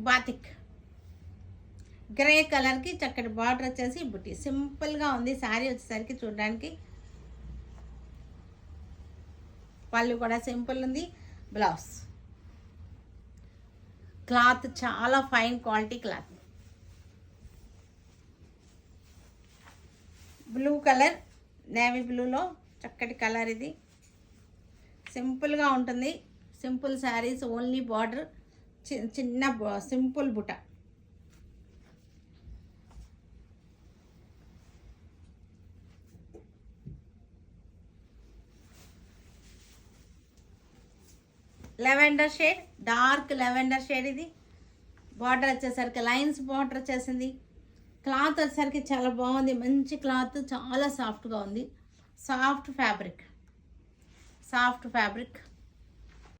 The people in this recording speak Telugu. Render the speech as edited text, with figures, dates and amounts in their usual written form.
బాతిక్ గ్రే కలర్కి చక్కటి బార్డర్ వచ్చేసి బుట్టి. సింపుల్గా ఉంది శారీ వచ్చేసరికి చూడడానికి. పళ్ళు కూడా సింపుల్ ఉంది. బ్లౌజ్ క్లాత్ చాలా fine quality cloth. Blue colour, navy బ్లూలో చక్కటి కలర్ ఇది. సింపుల్గా ఉంటుంది. సింపుల్ శారీస్, ఓన్లీ బార్డర్, చిన్న సింపుల్ బుట్ట. Lavender shade, dark lavender shade ఇది. బార్డర్ వచ్చేసరికి లైన్స్ బార్డర్ వచ్చేసింది. క్లాత్ వచ్చేసరికి చాలా బాగుంది. మంచి క్లాత్, చాలా సాఫ్ట్గా ఉంది. Soft fabric.